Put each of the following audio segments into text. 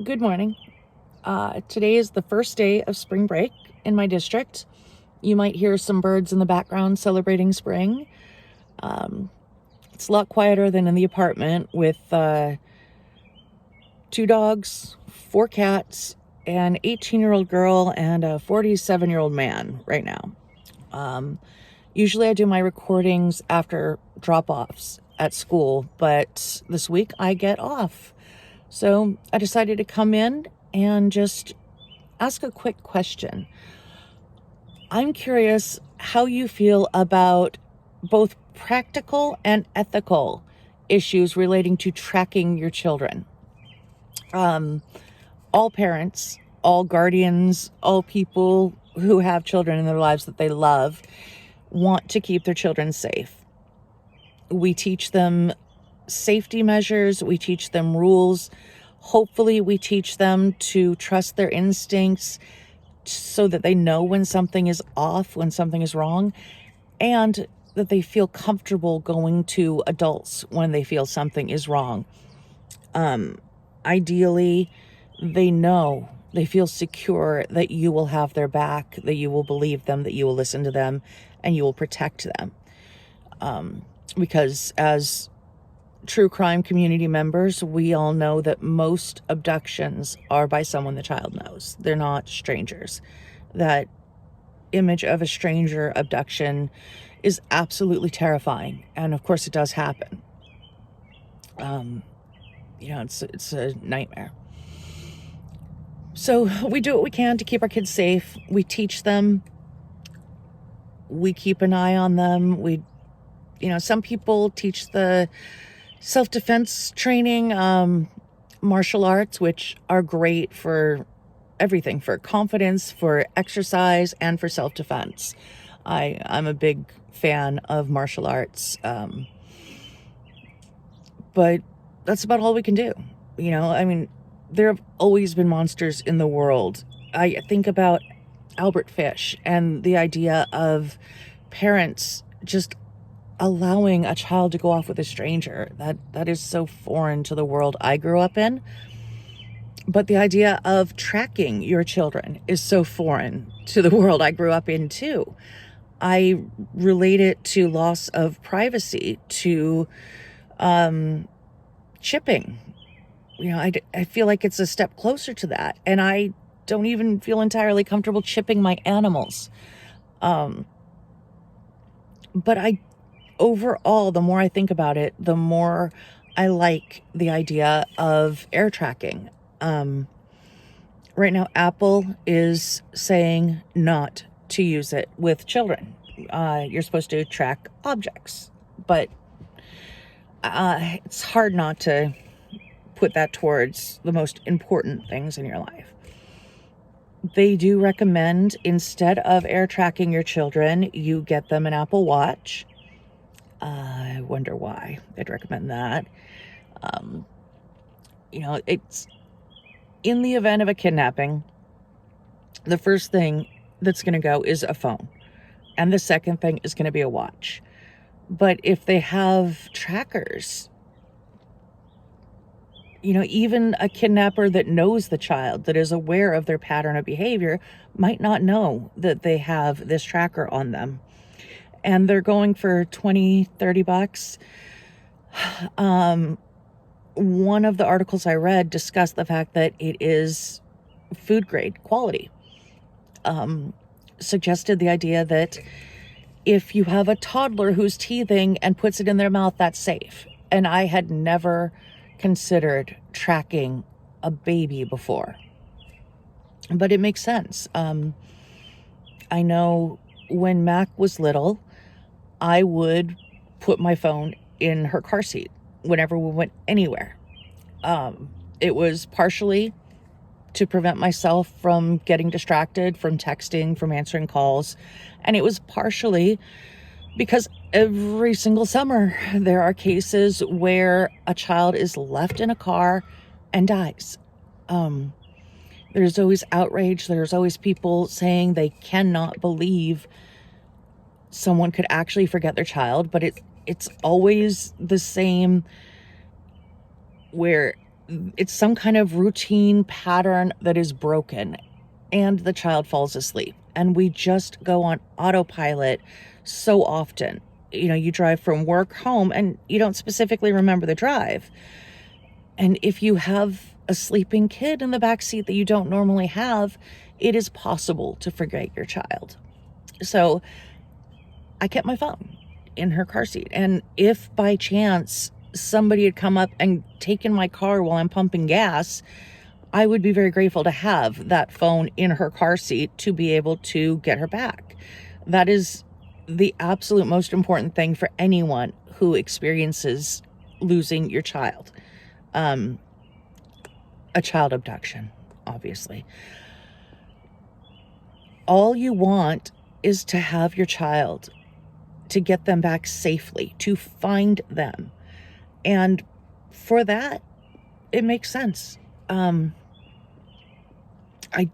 Good morning. Today is the first day of spring break in my district. You might hear some birds in the background celebrating spring. It's a lot quieter than in the apartment with 2 dogs, 4 cats, an 18-year-old girl, and a 47-year-old man right now. Usually I do my recordings after drop-offs at school, but this week I get off. So I decided to come in and just ask a quick question. I'm curious how you feel about both practical and ethical issues relating to tracking your children. All parents, all guardians, all people who have children in their lives that they love want to keep their children safe. We teach them safety measures, we teach them rules. Hopefully we teach them to trust their instincts so that they know when something is off, when something is wrong, and that they feel comfortable going to adults when they feel something is wrong. Ideally, they feel secure that you will have their back, that you will believe them, that you will listen to them, and you will protect them. Because as true crime community members, we all know that most abductions are by someone the child knows. They're not strangers. That image of a stranger abduction is absolutely terrifying. And of course it does happen. It's a nightmare. So we do what we can to keep our kids safe. We teach them. We keep an eye on them. Some people teach the self-defense training, martial arts, which are great for everything, for confidence, for exercise, and for self-defense. I'm a big fan of martial arts, but that's about all we can do. There have always been monsters in the world. I think about Albert Fish and the idea of parents just allowing a child to go off with a stranger. That is so foreign to the world I grew up in. But the idea of tracking your children is so foreign to the world I grew up in too. I relate it to loss of privacy, to chipping. I feel like it's a step closer to that. And I don't even feel entirely comfortable chipping my animals. But overall, the more I think about it, the more I like the idea of air tracking. Right now, Apple is saying not to use it with children. You're supposed to track objects, but it's hard not to put that towards the most important things in your life. They do recommend, instead of air tracking your children, you get them an Apple Watch. I wonder why they'd recommend that. It's in the event of a kidnapping, the first thing that's going to go is a phone. And the second thing is going to be a watch. But if they have trackers, even a kidnapper that knows the child, that is aware of their pattern of behavior, might not know that they have this tracker on them. And they're going for $20-$30. One of the articles I read discussed the fact that it is food grade quality. Suggested the idea that if you have a toddler who's teething and puts it in their mouth, that's safe. And I had never considered tracking a baby before. But it makes sense. I know when Mac was little, I would put my phone in her car seat whenever we went anywhere. It was partially to prevent myself from getting distracted, from texting, from answering calls. And it was partially because every single summer there are cases where a child is left in a car and dies. There's always outrage. There's always people saying they cannot believe someone could actually forget their child, but it's always the same, where it's some kind of routine pattern that is broken, and the child falls asleep. And we just go on autopilot so often. You drive from work home and you don't specifically remember the drive. And if you have a sleeping kid in the back seat that you don't normally have, it is possible to forget your child. So I kept my phone in her car seat. And if by chance somebody had come up and taken my car while I'm pumping gas, I would be very grateful to have that phone in her car seat to be able to get her back. That is the absolute most important thing for anyone who experiences losing your child. A child abduction, obviously. All you want is to have your child, to get them back safely, to find them. And for that, it makes sense. I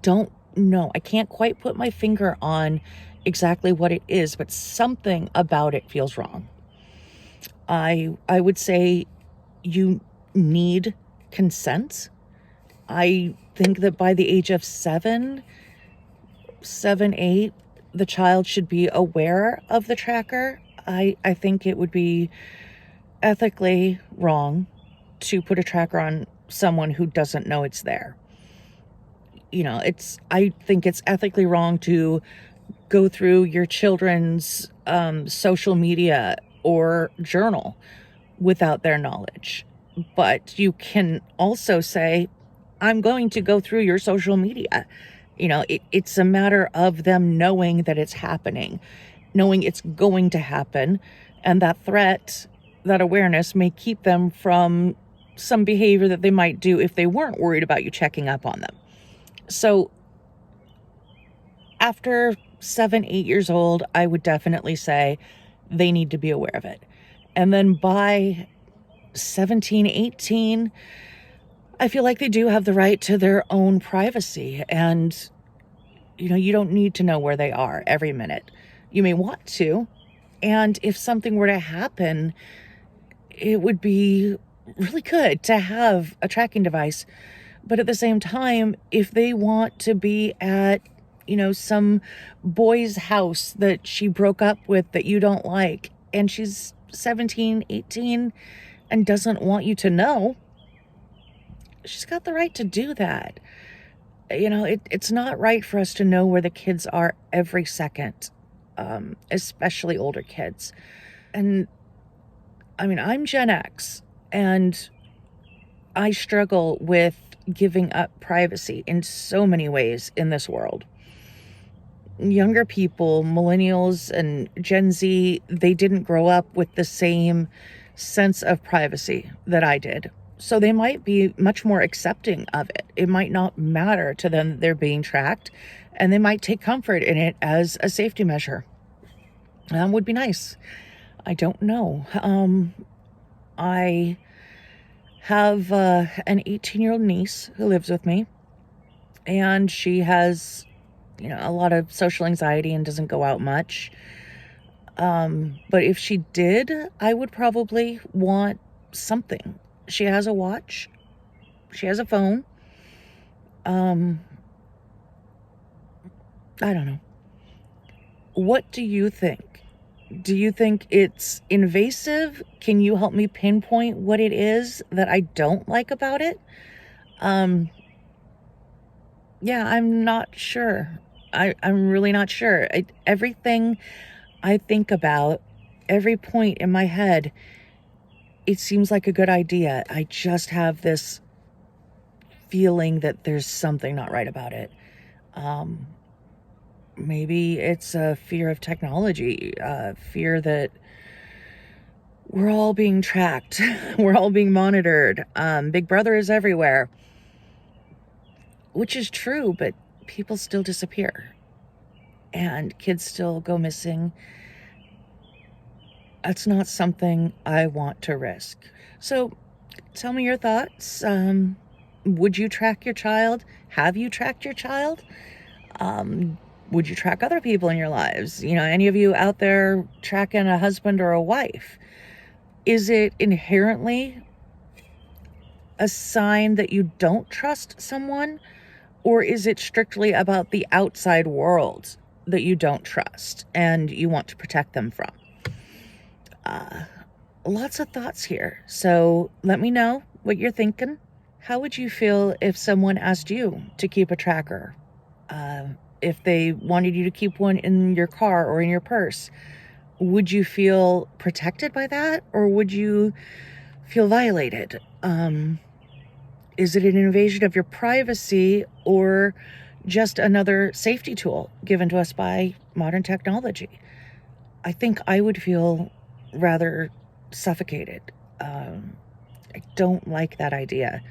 don't know. I can't quite put my finger on exactly what it is, but something about it feels wrong. I would say you need consent. I think that by the age of 7, 8, the child should be aware of the tracker. I think it would be ethically wrong to put a tracker on someone who doesn't know it's there. I think it's ethically wrong to go through your children's social media or journal without their knowledge. But you can also say, I'm going to go through your social media. It's a matter of them knowing that it's happening, knowing it's going to happen. And that threat, that awareness may keep them from some behavior that they might do if they weren't worried about you checking up on them. So after 7, 8 years old, I would definitely say they need to be aware of it. And then by 17, 18, I feel like they do have the right to their own privacy. And, you don't need to know where they are every minute. You may want to. And if something were to happen, it would be really good to have a tracking device. But at the same time, if they want to be at, some boy's house that she broke up with that you don't like, and she's 17, 18 and doesn't want you to know, she's got the right to do that. It's not right for us to know where the kids are every second, especially older kids. And I'm Gen X, and I struggle with giving up privacy in so many ways in this world. Younger people, millennials and Gen Z, they didn't grow up with the same sense of privacy that I did. So they might be much more accepting of it. It might not matter to them that they're being tracked, and they might take comfort in it as a safety measure. Would be nice. I don't know. I have an 18-year-old niece who lives with me, and she has, a lot of social anxiety and doesn't go out much. But if she did, I would probably want something. She has a watch. She has a phone. I don't know. What do you think? Do you think it's invasive? Can you help me pinpoint what it is that I don't like about it? Yeah, I'm not sure. I'm really not sure. Everything I think about, every point in my head, it seems like a good idea. I just have this feeling that there's something not right about it. Maybe it's a fear of technology, fear that we're all being tracked. We're all being monitored. Big Brother is everywhere, which is true, but people still disappear and kids still go missing. That's not something I want to risk. So tell me your thoughts. Would you track your child? Have you tracked your child? Would you track other people in your lives? Any of you out there tracking a husband or a wife? Is it inherently a sign that you don't trust someone? Or is it strictly about the outside world that you don't trust and you want to protect them from? Lots of thoughts here. So let me know what you're thinking. How would you feel if someone asked you to keep a tracker? If they wanted you to keep one in your car or in your purse, would you feel protected by that, or would you feel violated? Is it an invasion of your privacy or just another safety tool given to us by modern technology? I think I would feel rather suffocated. I don't like that idea.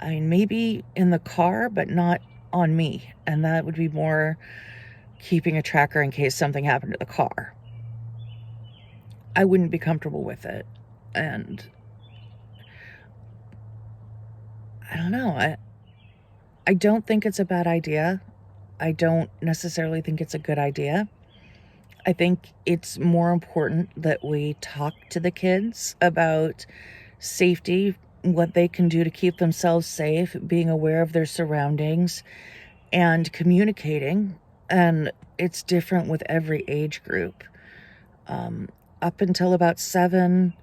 I mean, maybe in the car, but not on me. And that would be more keeping a tracker in case something happened to the car. I wouldn't be comfortable with it. And I don't know. I don't think it's a bad idea. I don't necessarily think it's a good idea. I think it's more important that we talk to the kids about safety, what they can do to keep themselves safe, being aware of their surroundings, and communicating. And it's different with every age group. Up until about 7,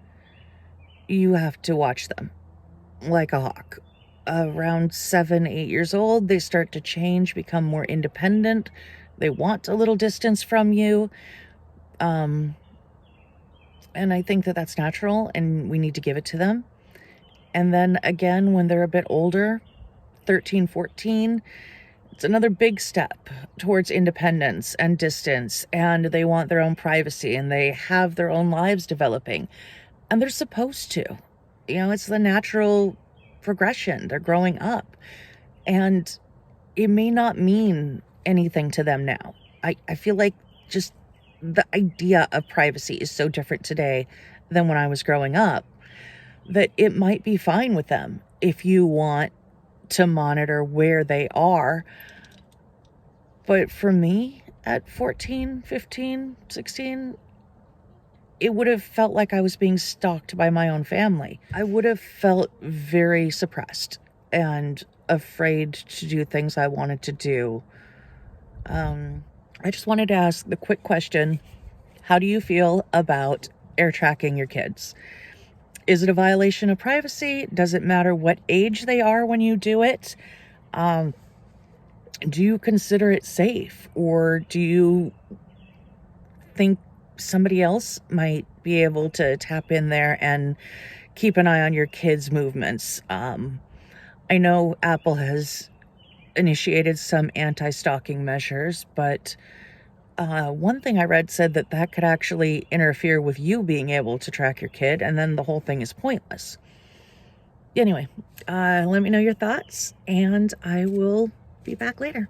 you have to watch them like a hawk. Around 7, 8 years old, they start to change, become more independent. They want a little distance from you. And I think that that's natural and we need to give it to them. And then again, when they're a bit older, 13, 14, it's another big step towards independence and distance. And they want their own privacy and they have their own lives developing. And they're supposed to. You know, it's the natural progression. They're growing up. And it may not mean anything to them now. I feel like just the idea of privacy is so different today than when I was growing up that it might be fine with them if you want to monitor where they are. But for me at 14, 15, 16, it would have felt like I was being stalked by my own family. I would have felt very suppressed and afraid to do things I wanted to do. I just wanted to ask the quick question. How do you feel about air tracking your kids? Is it a violation of privacy? Does it matter what age they are when you do it? Do you consider it safe? Or do you think somebody else might be able to tap in there and keep an eye on your kids' movements? I know Apple has initiated some anti-stalking measures, but one thing I read said that could actually interfere with you being able to track your kid, and then the whole thing is pointless. Anyway, let me know your thoughts, and I will be back later.